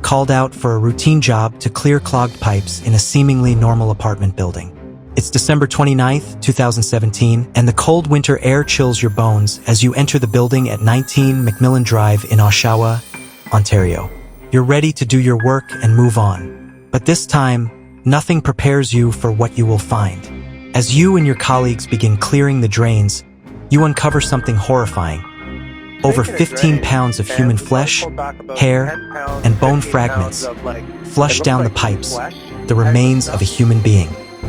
called out for a routine job to clear clogged pipes in a seemingly normal apartment building. It's December 29th, 2017, and the cold winter air chills your bones as you enter the building at 19 Macmillan Drive in Oshawa, Ontario. You're ready to do your work and move on. But this time, nothing prepares you for what you will find. As you and your colleagues begin clearing the drains, you uncover something horrifying. Over 15 pounds of human flesh, hair, and bone fragments flushed down the pipes, the remains of a human being.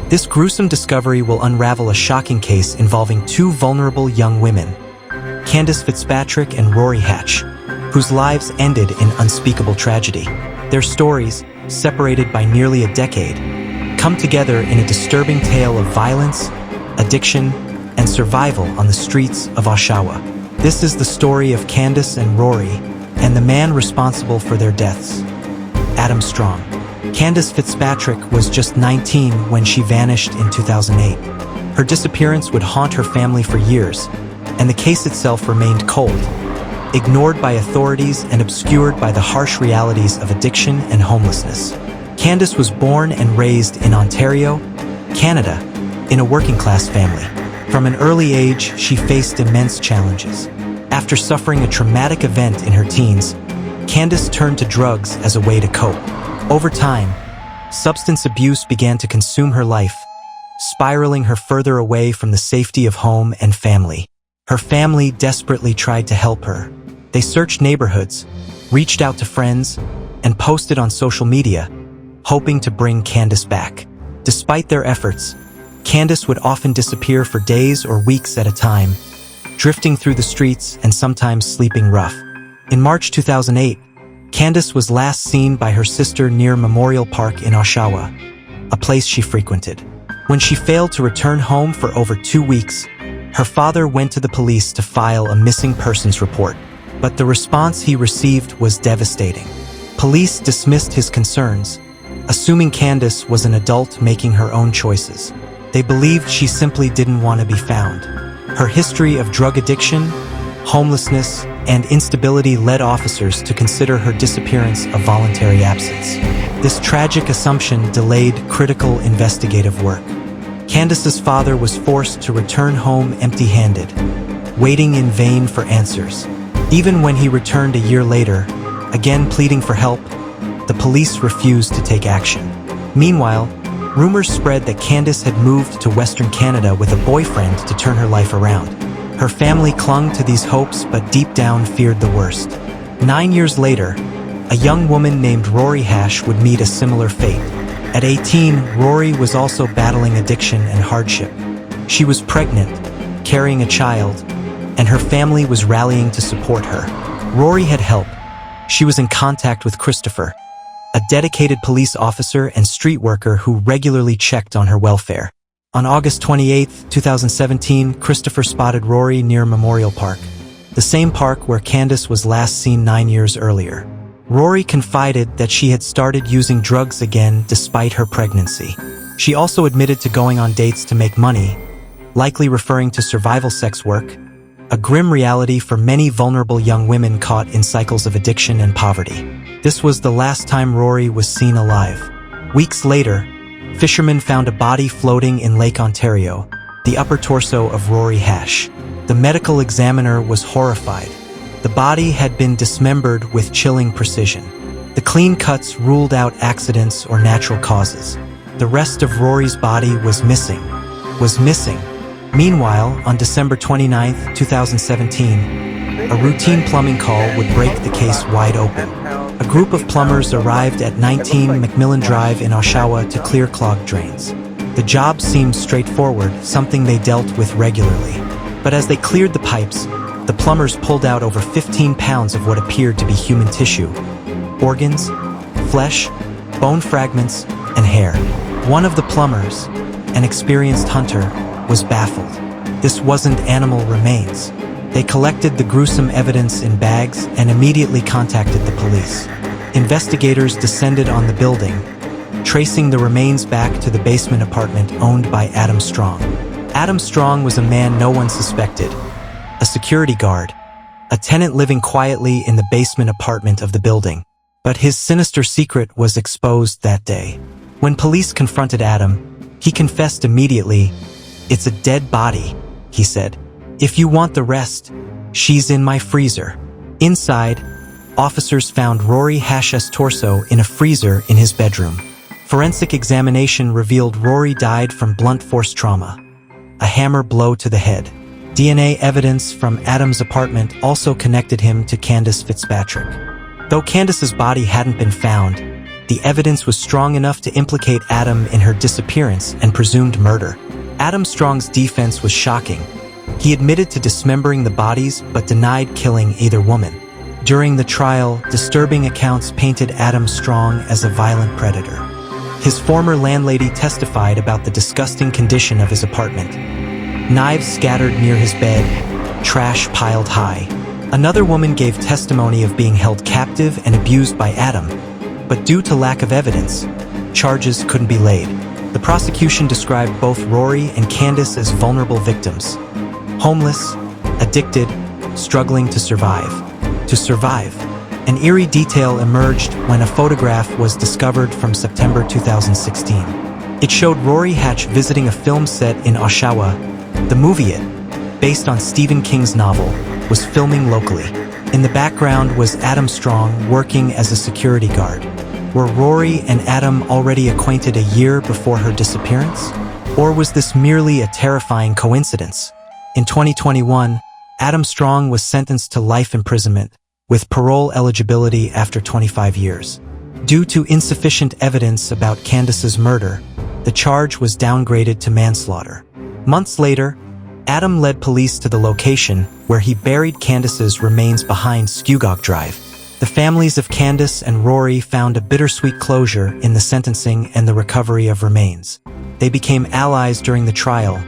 This gruesome discovery will unravel a shocking case involving two vulnerable young women, Candace Fitzpatrick and Rori Hache, whose lives ended in unspeakable tragedy. Their stories, separated by nearly a decade, come together in a disturbing tale of violence, addiction, and survival on the streets of Oshawa. This is the story of Candace and Rori, and the man responsible for their deaths, Adam Strong. Candace Fitzpatrick was just 19 when she vanished in 2008. Her disappearance would haunt her family for years, and the case itself remained cold, ignored by authorities and obscured by the harsh realities of addiction and homelessness. Candace was born and raised in Ontario, Canada, in a working-class family. From an early age, she faced immense challenges. After suffering a traumatic event in her teens, Candace turned to drugs as a way to cope. Over time, substance abuse began to consume her life, spiraling her further away from the safety of home and family. Her family desperately tried to help her. They searched neighborhoods, reached out to friends, and posted on social media, hoping to bring Candace back. Despite their efforts, Candace would often disappear for days or weeks at a time, drifting through the streets and sometimes sleeping rough. In March 2008, Candace was last seen by her sister near Memorial Park in Oshawa, a place she frequented. When she failed to return home for over 2 weeks, her father went to the police to file a missing persons report, but the response he received was devastating. Police dismissed his concerns, assuming Candace was an adult making her own choices. They believed she simply didn't want to be found. Her history of drug addiction, homelessness, and instability led officers to consider her disappearance a voluntary absence. This tragic assumption delayed critical investigative work. Candace's father was forced to return home empty-handed, waiting in vain for answers. Even when he returned a year later, again pleading for help, the police refused to take action. Meanwhile, rumors spread that Candace had moved to Western Canada with a boyfriend to turn her life around. Her family clung to these hopes but deep down feared the worst. 9 years later, a young woman named Rori Hache would meet a similar fate. At 18, Rori was also battling addiction and hardship. She was pregnant, carrying a child, and her family was rallying to support her. Rori had help. She was in contact with Christopher, a dedicated police officer and street worker who regularly checked on her welfare. On August 28, 2017, Christopher spotted Rori near Memorial Park, the same park where Candace was last seen 9 years earlier. Rori confided that she had started using drugs again despite her pregnancy. She also admitted to going on dates to make money, likely referring to survival sex work, a grim reality for many vulnerable young women caught in cycles of addiction and poverty. This was the last time Rori was seen alive. Weeks later, fishermen found a body floating in Lake Ontario, the upper torso of Rori Hache. The medical examiner was horrified. The body had been dismembered with chilling precision. The clean cuts ruled out accidents or natural causes. The rest of Rori's body was missing. Meanwhile, on December 29, 2017, a routine plumbing call would break the case wide open. A group of plumbers arrived at 19 Macmillan Drive in Oshawa to clear clogged drains. The job seemed straightforward, something they dealt with regularly. But as they cleared the pipes, the plumbers pulled out over 15 pounds of what appeared to be human tissue: organs, flesh, bone fragments, and hair. One of the plumbers, an experienced hunter, was baffled. This wasn't animal remains. They collected the gruesome evidence in bags and immediately contacted the police. Investigators descended on the building, tracing the remains back to the basement apartment owned by Adam Strong. Adam Strong was a man no one suspected, a security guard, a tenant living quietly in the basement apartment of the building. But his sinister secret was exposed that day. When police confronted Adam, he confessed immediately. "It's a dead body," he said. "If you want the rest, she's in my freezer." Inside, officers found Rori Hache's torso in a freezer in his bedroom. Forensic examination revealed Rori died from blunt force trauma, a hammer blow to the head. DNA evidence from Adam's apartment also connected him to Candace Fitzpatrick. Though Candace's body hadn't been found, the evidence was strong enough to implicate Adam in her disappearance and presumed murder. Adam Strong's defense was shocking. He admitted to dismembering the bodies but denied killing either woman. During the trial, disturbing accounts painted Adam Strong as a violent predator. His former landlady testified about the disgusting condition of his apartment. Knives scattered near his bed, trash piled high. Another woman gave testimony of being held captive and abused by Adam, but due to lack of evidence, charges couldn't be laid. The prosecution described both Rori and Candace as vulnerable victims. Homeless, addicted, struggling to survive. An eerie detail emerged when a photograph was discovered from September 2016. It showed Rori Hache visiting a film set in Oshawa. The movie It, based on Stephen King's novel, was filming locally. In the background was Adam Strong working as a security guard. Were Rori and Adam already acquainted a year before her disappearance? Or was this merely a terrifying coincidence? In 2021, Adam Strong was sentenced to life imprisonment, with parole eligibility after 25 years. Due to insufficient evidence about Candace's murder, the charge was downgraded to manslaughter. Months later, Adam led police to the location where he buried Candace's remains behind Skugog Drive. The families of Candace and Rori found a bittersweet closure in the sentencing and the recovery of remains. They became allies during the trial,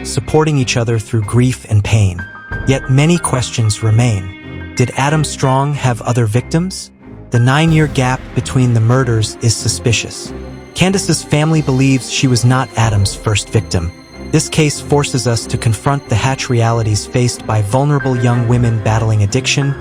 supporting each other through grief and pain. Yet many questions remain. Did Adam Strong have other victims? The 9-year gap between the murders is suspicious. Candace's family believes she was not Adam's first victim. This case forces us to confront the Hache realities faced by vulnerable young women battling addiction,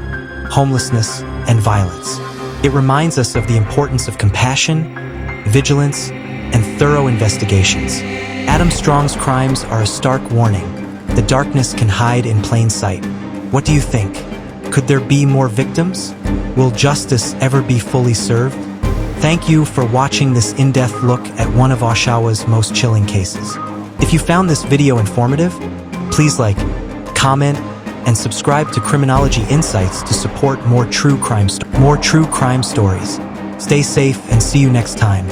homelessness, and violence. It reminds us of the importance of compassion, vigilance, and thorough investigations. Adam Strong's crimes are a stark warning. The darkness can hide in plain sight. What do you think? Could there be more victims? Will justice ever be fully served? Thank you for watching this in-depth look at one of Oshawa's most chilling cases. If you found this video informative, please like, comment, and subscribe to Criminology Insights to support more true crime stories. Stay safe and see you next time.